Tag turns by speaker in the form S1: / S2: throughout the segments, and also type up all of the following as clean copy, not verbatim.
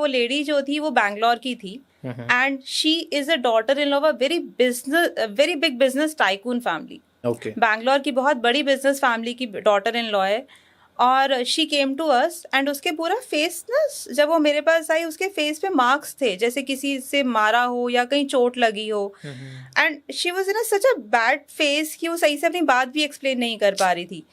S1: वो लेडी जो थी वो बैंगलोर की थी, and she is a daughter in law of a very big business tycoon family.
S2: Okay.
S1: Bangalore की बहुत बड़ी बिजनेस फैमिली की डॉटर इन लॉ है। और she came to us, and उसके पूरा फेस ना, जब वो मेरे पास आई उसके फेस पे मार्क्स थे जैसे किसी से मारा हो या कहीं चोट लगी हो, and she was in such a bad face कि वो सही से अपनी बात भी एक्सप्लेन नहीं कर पा रही थी।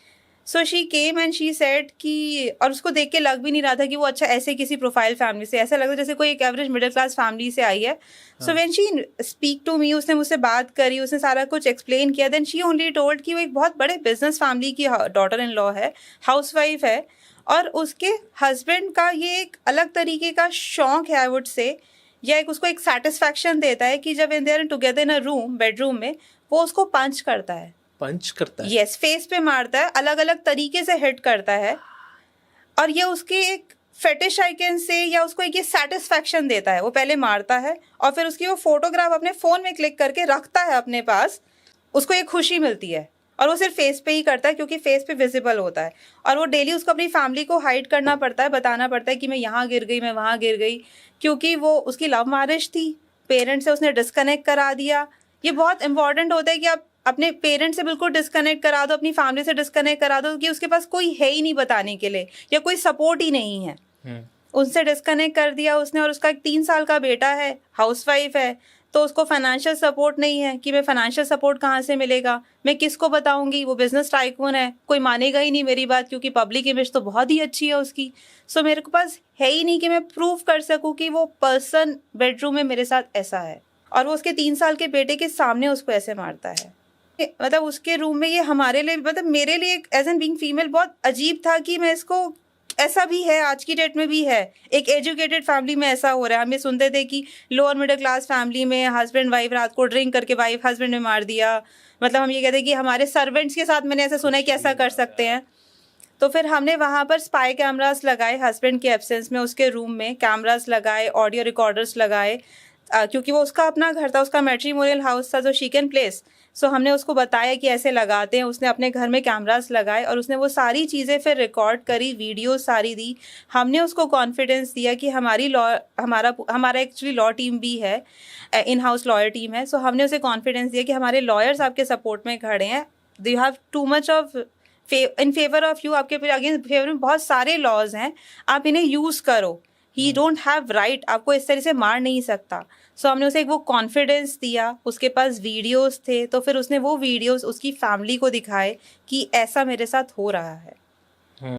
S1: So she came and she said कि, और उसको देख के लग भी नहीं रहा था कि वो अच्छा ऐसे किसी प्रोफाइल फैमिली से, ऐसा लग रहा जैसे कोई एक एवरेज मिडिल क्लास फैमिली से आई है। So when she speak to me, उसने मुझसे बात करी, उसने सारा कुछ एक्सप्लेन किया, देन शी ओनली टोल्ड कि वो एक बहुत बड़े बिजनेस फैमिली की डॉटर इन लॉ है, हाउसवाइफ है, और उसके हस्बैंड का ये एक अलग तरीके का शौक है आई वुड से, या एक उसको एक सेटिस्फैक्शन देता है कि जब in their together in a room, bedroom में, वो उसको पंच करता है।
S2: पंच करता है?
S1: यस, फेस पे मारता है, अलग अलग तरीके से हिट करता है, और ये उसके एक फेटिश आइकन से, या उसको एक ये सेटिस्फैक्शन देता है। वो पहले मारता है और फिर उसकी वो फोटोग्राफ अपने फ़ोन में क्लिक करके रखता है अपने पास, उसको एक खुशी मिलती है, और वो सिर्फ फेस पे ही करता है क्योंकि फेस पे विजिबल होता है। और वो डेली उसको अपनी फैमिली को हाइड करना पड़ता है, बताना पड़ता है कि मैं यहाँ गिर गई, मैं वहाँ गिर गई, क्योंकि वो उसकी लव मैरिज थी, पेरेंट्स से उसने डिस्कनेक्ट करा दिया। ये बहुत इंपॉर्टेंट होता है कि आप अपने पेरेंट्स से बिल्कुल डिस्कनेक्ट करा दो, अपनी फैमिली से डिस्कनेक्ट करा दो, कि उसके पास कोई है ही नहीं बताने के लिए, या कोई सपोर्ट ही नहीं है। उनसे डिस्कनेक्ट कर दिया उसने, और उसका एक 3 साल का बेटा है, हाउसवाइफ है, तो उसको फाइनेंशियल सपोर्ट नहीं है कि मैं फाइनेंशियल सपोर्ट कहाँ से मिलेगा, मैं किसको बताऊंगी, वो बिजनेस टाइकून है, कोई मानेगा ही नहीं मेरी बात, क्योंकि पब्लिक इमेज तो बहुत ही अच्छी है उसकी। सो मेरे पास है ही नहीं कि मैं प्रूव कर सकूँ कि वो पर्सन बेडरूम में मेरे साथ ऐसा है, और वो उसके 3 साल के बेटे के सामने उसको ऐसे मारता है। मतलब उसके रूम में, ये हमारे लिए, मतलब मेरे लिए एज एन बीइंग फीमेल बहुत अजीब था कि मैं इसको, ऐसा भी है आज की डेट में भी है, एक एजुकेटेड फैमिली में ऐसा हो रहा है। हम ये सुनते थे कि लोअर मिडिल क्लास फैमिली में हस्बैंड वाइफ रात को ड्रिंक करके वाइफ हस्बैंड ने मार दिया, मतलब हम ये कहते हैं कि हमारे सर्वेंट्स के साथ मैंने ऐसा सुना है कि ऐसा कर सकते हैं। तो फिर हमने वहाँ पर स्पाई कैमरास लगाए, हस्बैंड के एब्सेंस में उसके रूम में कैमरास लगाए, ऑडियो रिकॉर्डर्स लगाए, क्योंकि वो उसका अपना घर था, उसका मैट्रिमोनियल हाउस था जो शी कैन प्लेस। सो हमने उसको बताया कि ऐसे लगाते हैं, उसने अपने घर में कैमरास लगाए, और उसने वो सारी चीज़ें फिर रिकॉर्ड करी, वीडियो सारी दी। हमने उसको कॉन्फिडेंस दिया कि हमारा एक्चुअली लॉ टीम भी है, इन हाउस लॉयर टीम है। सो हमने उसे कॉन्फिडेंस दिया कि हमारे लॉयर्स आपके सपोर्ट में खड़े हैं, they have too much of in favour of you, आपके अगेंस्ट फेवर में बहुत सारे लॉज हैं, आप इन्हें यूज़ करो, ही डोंट हैव राइट, आपको इस तरह से मार नहीं सकता। सो हमने उसे एक वो कॉन्फिडेंस दिया, उसके पास वीडियोस थे, तो फिर उसने वो वीडियोस उसकी फैमिली को दिखाए कि ऐसा मेरे साथ हो रहा है।